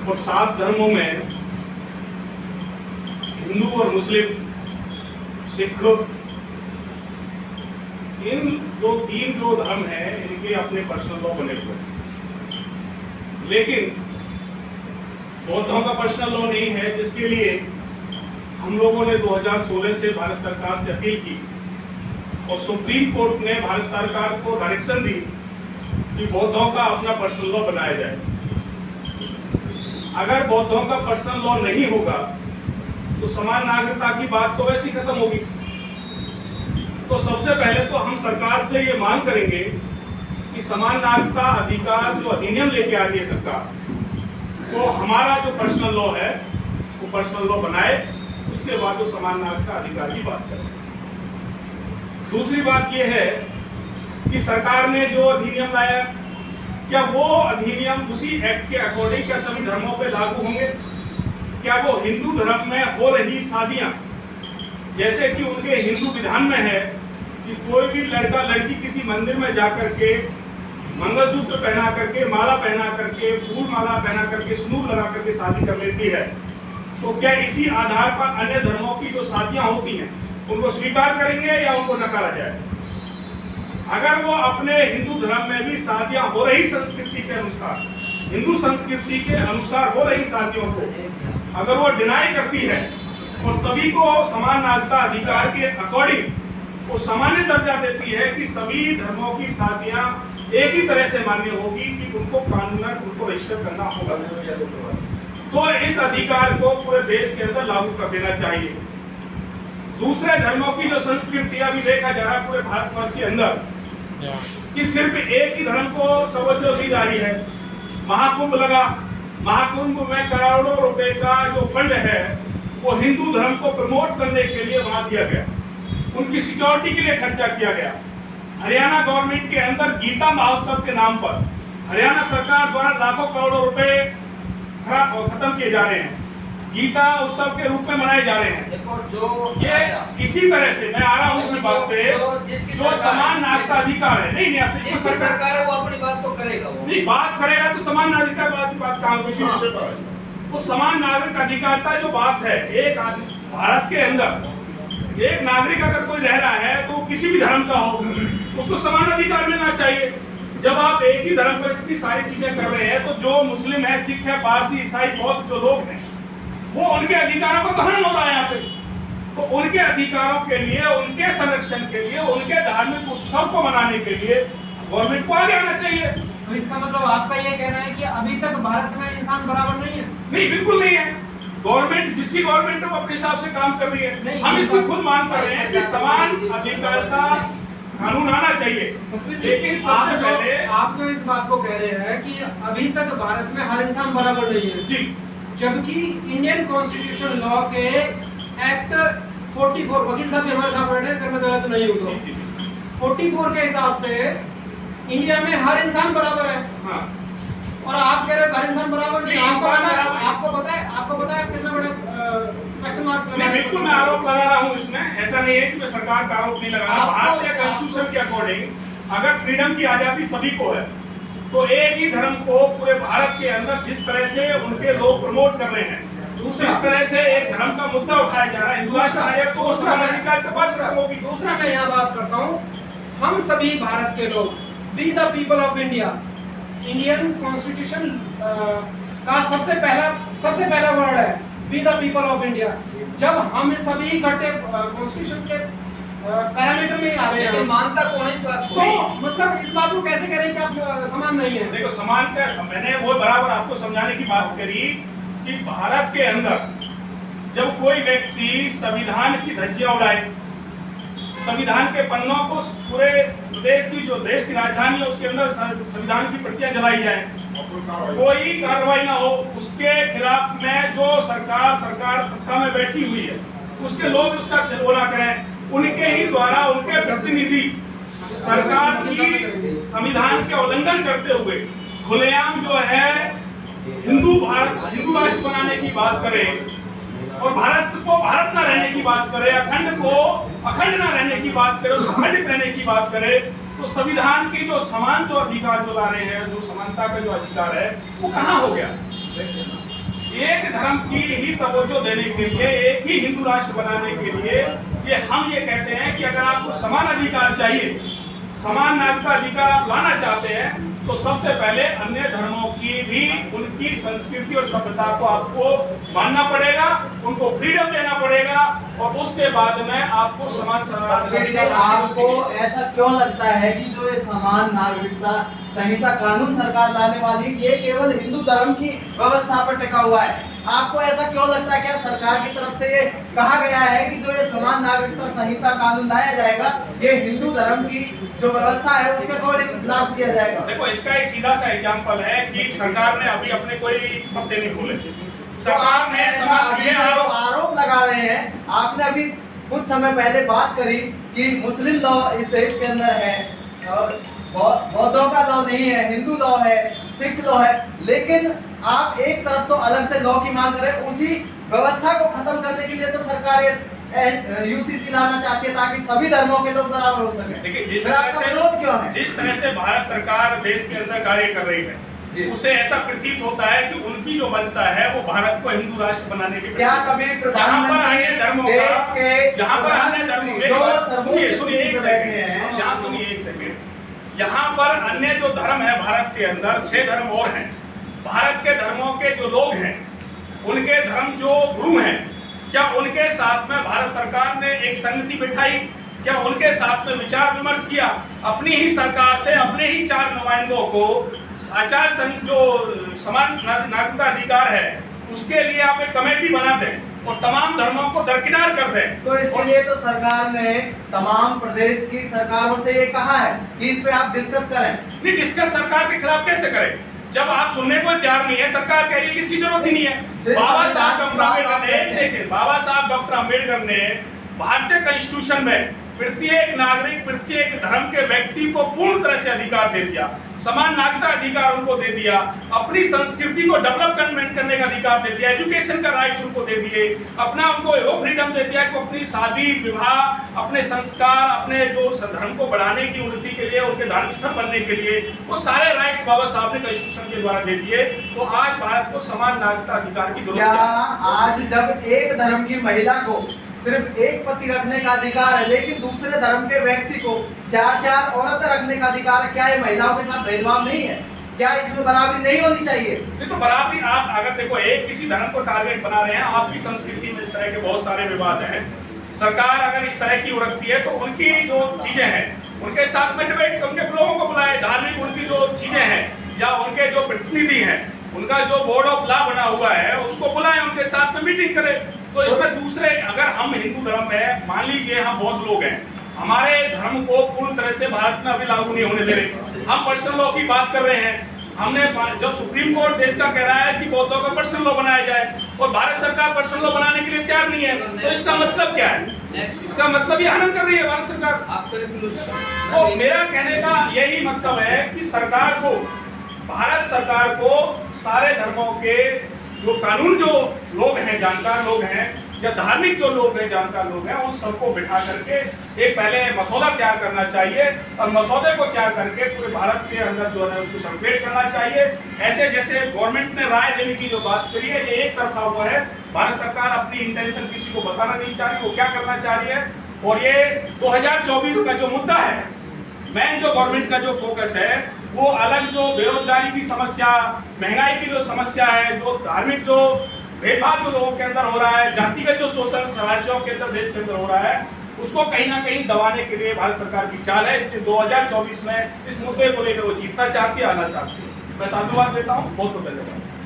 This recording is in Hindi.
और 7 धर्मों में हिंदू और मुस्लिम, सिख, इन तीन धर्म हैं, इनके अपने पर्सनल लॉ बने हुए हैं। लेकिन बौद्धों का पर्सनल लॉ नहीं है, जिसके लिए हम लोगों ने 2016 से भारत सरकार से अपील की और सुप्रीम कोर्ट ने भारत सरकार को डायरेक्शन दी कि बौद्धों का अपना पर्सनल लॉ बनाया जाए। अगर बौद्धों का पर्सनल लॉ नहीं होगा तो समान नागरिकता की बात तो वैसे ही खत्म होगी। तो सबसे पहले तो हम सरकार से ये मांग करेंगे कि समान नागरिकता अधिकार जो अधिनियम लेके आ रही है सरकार, तो हमारा जो पर्सनल लॉ है वो पर्सनल लॉ बनाए, उसके बाद जो समान नागरिकता अधिकार की बात करें। दूसरी बात यह है कि सरकार ने जो अधिनियम लाया, क्या वो अधिनियम उसी एक्ट के अकॉर्डिंग क्या सभी धर्मों पे लागू होंगे? क्या वो हिंदू धर्म में हो रही शादियां, जैसे कि उनके हिंदू विधान में है कि कोई भी लड़का लड़की किसी मंदिर में जाकर के मंगलसूत्र पहना करके, माला पहना करके, फूल माला पहना करके, सिंदूर लगा करके शादी कर लेती है, तो क्या इसी आधार पर अन्य धर्मों की जो शादियां होती हैं उनको स्वीकार करेंगे या उनको नकारा जाए? अगर वो अपने हिंदू धर्म में भी शादियां हो रही संस्कृति के अनुसार, हिंदू संस्कृति के अनुसार हो रही शादियों को अगर वो डिनाई करती है और सभी को समान नागरिकता अधिकार के अकॉर्डिंग वो सामान्य दर्जा देती है कि सभी धर्मों की शादियां एक ही तरह से मान्य होगी कि उनको कानूनन उनको रजिस्टर करना होगा, तो इस अधिकार को पूरे देश के अंदर लागू कर देना चाहिए। दूसरे धर्मों की जो संस्कृतियां भी देखा जा रहा है पूरे भारतवर्ष के अंदर कि सिर्फ एक ही धर्म को तवज्जो दी जा रही है। महाकुंभ लगा, महाकुंभ में करोड़ों रुपए का जो फंड है वो हिंदू धर्म को प्रमोट करने के लिए वहां दिया गया, उनकी सिक्योरिटी के लिए खर्चा किया गया। हरियाणा गवर्नमेंट के अंदर गीता महोत्सव के नाम पर हरियाणा सरकार द्वारा लाखों करोड़ों रुपए खत्म किए जा रहे हैं, गीता उत्सव के रूप में मनाए जा रहे हैं। देखो जो ये इसी तरह से मैं आ रहा हूँ उसी बात पे, जो समान नागरिकता अधिकार है, नहीं जिसकी सरकार है वो अपनी बात तो करेगा, वो नहीं बात करेगा तो समान नागरिकता बात कहाँ होगी? वो समान नागरिक अधिकारता जो बात है, एक भारत के अंदर एक नागरिक अगर कोई रह रहा है तो किसी भी धर्म का हो, उसको समान अधिकार मिलना चाहिए। जब आप एक ही धर्म पर इतनी सारी चीजें कर रहे हैं तो जो मुस्लिम है, सिख है, पारसी, ईसाई, बौद्ध जो लोग हैं वो उनके अधिकारों का हनन हो रहा है यहाँ पे। तो उनके अधिकारों के लिए, उनके संरक्षण के लिए, उनके धार्मिक उत्सव को मनाने के लिए गवर्नमेंट को आगे आना चाहिए। तो इसका मतलब आपका ये कहना है कि अभी तक भारत में इंसान बराबर नहीं है? नहीं, बिल्कुल नहीं है। गवर्नमेंट जिसकी गवर्नमेंट है वो अपने हिसाब से काम कर रही है। हम इसको खुद मान कर रहे हैं कि समान अधिकार का कानून आना चाहिए, लेकिन सबसे पहले आप जो इस बात को कह रहे हैं कि अभी तक भारत में हर इंसान बराबर नहीं है जी, जबकि इंडियन कॉन्स्टिट्यूशन लॉ के एक्ट 44, वकील साहब भी हमारे साथ बैठे हैं अगर मैं गलत नहीं हूँ तो 44 के हिसाब से इंडिया में हर इंसान बराबर है। हाँ। और आप कह रहे हो हर इंसान बराबर नहीं, आपको पता है कितना बड़ा क्वेश्चन मार्क मैं बिल्कुल मैं आरोप लगा रहा हूँ इसमें, ऐसा नहीं है कि मैं सरकार का आरोप नहीं लगा रहा। भारतीय कॉन्स्टिट्यूशन के अकॉर्डिंग अगर फ्रीडम की आजादी सभी को है तो एक ही धर्म को पूरे भारत के अंदर जिस तरह से उनके लोग प्रमोट कर रहे हैं, इस तरह से एक धर्म का मुद्दा उठाया जा रहा है, हिंदू राष्ट्र आयोग को समान अधिकार के पास होगी। दूसरा मैं यहाँ बात करता हूँ, हम सभी भारत के लोग, we the people of India, Indian constitution का सबसे पहला वर्ड है we the people of India. जब हम सभी इकट्ठे कॉन्स्टिट्यूशन के पैरामीटर में आ रहे हैं, मानता कौन है इस बात को? तो मतलब इस बात को कैसे करें कि आप समान नहीं है? देखो, समान का मैंने वो बराबर आपको समझाने की बात करी कि भारत के अंदर जब कोई व्यक्ति संविधान की धज्जियां उड़ाए, संविधान के पन्नों को पूरे देश की जो देश की राजधानी है उसके अंदर संविधान की प्रतियां जलाई जाए, कोई कार्रवाई ना हो, उसके खिलाफ में जो सरकार सत्ता में बैठी हुई है उसके लोग उसका विरोध करें, उनके ही द्वारा उनके प्रतिनिधि सरकार की संविधान के उल्लंघन करते हुए खुलेआम जो है हिंदू राष्ट्र बनाने की बात करे और भारत को भारत न रहने की बात करे, अखंड को अखंड न रहने की बात करे, अखंडित रहने की बात करे, तो संविधान की जो समान जो अधिकार जो ला रहे हैं, जो समानता का जो अधिकार है वो कहाँ हो गया? एक धर्म की ही तवज्जो देने के लिए, एक ही हिंदू राष्ट्र बनाने के लिए हम ये कहते हैं कि अगर आपको समान अधिकार चाहिए, समान नागरिकता अधिकार आप लाना चाहते हैं, तो सबसे पहले अन्य धर्मों की भी उनकी संस्कृति और सभ्यता को आपको मानना पड़ेगा, उनको फ्रीडम देना पड़ेगा, और उसके बाद में आपको समान सतबीर जी, आपको ऐसा क्यों लगता है कि जो ये समान नागरिकता संहिता कानून सरकार लाने वाली ये केवल हिंदू धर्म की व्यवस्था पर टिका हुआ है? आपको ऐसा क्यों लगता है? क्या सरकार की तरफ से ये कहा गया है कि जो ये समान नागरिकता संहिता कानून लाया जाएगा ये हिंदू धर्म की जो व्यवस्था है उसके अकॉर्डिंग लागू किया जाएगा? देखो, इसका एक सीधा सा एग्जांपल है कि सरकार ने अभी अपने कोई पत्ते नहीं खोले। सरकार ने आरोप लगा रहे हैं, आपने अभी कुछ समय पहले बात करी कि मुस्लिम लॉ इस देश के अंदर है और बौद्धों का लॉ नहीं है, हिंदू लॉ है, सिख लॉ है, लेकिन आप एक तरफ तो अलग से लॉ की मांग कर रहे हैं, उसी व्यवस्था को खत्म करने के लिए तो सरकार यूसीसी लाना चाहती है ताकि सभी धर्मों के लोग बराबर हो सके। देखिए, जिस तरह से भारत सरकार देश के अंदर कार्य कर रही है, उसे ऐसा प्रतीत होता है कि उनकी जो मंशा है वो भारत को हिंदू राष्ट्र बनाने की। क्या कभी प्रधानमंत्री अन्य धर्मों का, यहाँ पर अन्य धर्मों सुनिए एक सेकंड, यहाँ पर अन्य जो धर्म है भारत के अंदर 6 धर्म और हैं। भारत के धर्मों के जो लोग हैं, उनके धर्म जो गुरु हैं, क्या उनके साथ में भारत सरकार ने एक संगति बिठाई? क्या उनके साथ में विचार विमर्श किया? अपनी ही सरकार से अपने ही 4 नुमाइंदों को आचार संघ जो समाज नागरिकता अधिकार है उसके लिए आप एक कमेटी बना दें और तमाम धर्मों को दरकिनार कर दें। तो इसके लिए तो सरकार ने तमाम प्रदेश की सरकारों से ये कहा है कि इस पे आप डिस्कस करें। नहीं, डिस्कस सरकार के खिलाफ कैसे करें जब आप सुनने को तैयार नहीं है? सरकार कह रही है इसकी जरूरत ही नहीं है। बाबा साहब डॉक्टर अम्बेडकर ने भारतीय कॉन्स्टिट्यूशन में प्रत्येक नागरिक, प्रत्येक धर्म के व्यक्ति को पूर्ण तरह से अधिकार दे दिया, समान नागरिकता अधिकार उनको दे दिया, अपनी संस्कृति को डेवलपमेंट करने का अधिकार दे दिया, एजुकेशन का राइट्स उनको दे दिए, अपना उनको वो फ्रीडम दे दिया कि अपनी शादी विवाह, अपने संस्कार, अपने जो धर्म को बढ़ाने की उन्नति के लिए, उनके धार्मिक स्थल बनने के लिए वो सारे राइट्स बाबा साहब ने कॉन्स्टिट्यूशन के द्वारा दे दिए। तो आज भारत को समान नागरिकता अधिकार की जरूरत है। आज जब एक धर्म की महिला को सिर्फ एक पति रखने का अधिकार है, लेकिन दूसरे धर्म के व्यक्ति को 4 औरतें रखने का अधिकार है, क्या ये महिलाओं के साथ भेदभाव नहीं है? क्या इसमें बराबरी नहीं होनी चाहिए? नहीं, तो बराबरी आप अगर देखो एक किसी धर्म को टारगेट बना रहे हैं, आपकी संस्कृति में इस तरह के बहुत सारे विवाद हैं। सरकार अगर इस तरह की रखती है तो उनकी जो चीजें हैं उनके साथ में डिबेट, उनके लोगों को बुलाए, धार्मिक उनकी जो चीजें हैं या उनके जो प्रतिनिधि हैं, उनका जो बोर्ड ऑफ लॉ बना हुआ है उसको बुलाएं, उनके साथ में मीटिंग करें। तो इसमें दूसरे, अगर हम हिंदू धर्म में मान लीजिए हम बौद्ध लोग हैं, हमारे धर्म को पूर्ण तरह से भारत में अभी लागू नहीं होने दे रहे, हम पर्सनल लॉ की बात कर रहे हैं। हमने जब सुप्रीम कोर्ट देश का कह रहा है कि बौद्धों का पर्सनल लॉ बनाया जाए और भारत सरकार पर्सनल लॉ बनाने के लिए तैयार नहीं है, तो इसका मतलब क्या है? इसका मतलब ये हनन कर रही है भारत सरकार। तो मेरा कहने का यही मतलब है कि सरकार को, भारत सरकार को सारे धर्मों के जो कानून, जो लोग हैं, जानकार लोग हैं या धार्मिक जो लोग हैं, जानकार लोग हैं, उन सबको बिठा करके एक पहले मसौदा तैयार करना चाहिए और मसौदे को तैयार करके पूरे भारत के अंदर जो है उसको सर्कुलेट करना चाहिए। ऐसे जैसे गवर्नमेंट ने राय देने की जो बात करी है, ये एक तरफा हुआ है। भारत सरकार अपनी इंटेंशन किसी को बताना नहीं चाह रही, वो क्या करना चाह रही है। और ये 2024 का जो मुद्दा है, मेन जो गवर्नमेंट का जो फोकस है वो अलग जो बेरोजगारी की समस्या, महंगाई की जो समस्या है, जो धार्मिक जो भेदभाव जो लोगों के अंदर हो रहा है, जातिगत जो शोषण राज्यों के अंदर, देश के अंदर हो रहा है, उसको कहीं ना कहीं दबाने के लिए भारत सरकार की चाल है। इसलिए 2024 में इस मुद्दे को लेकर वो जीतना चाहती है, आना चाहती है। मैं साधुवाद देता हूँ। बहुत बहुत धन्यवाद।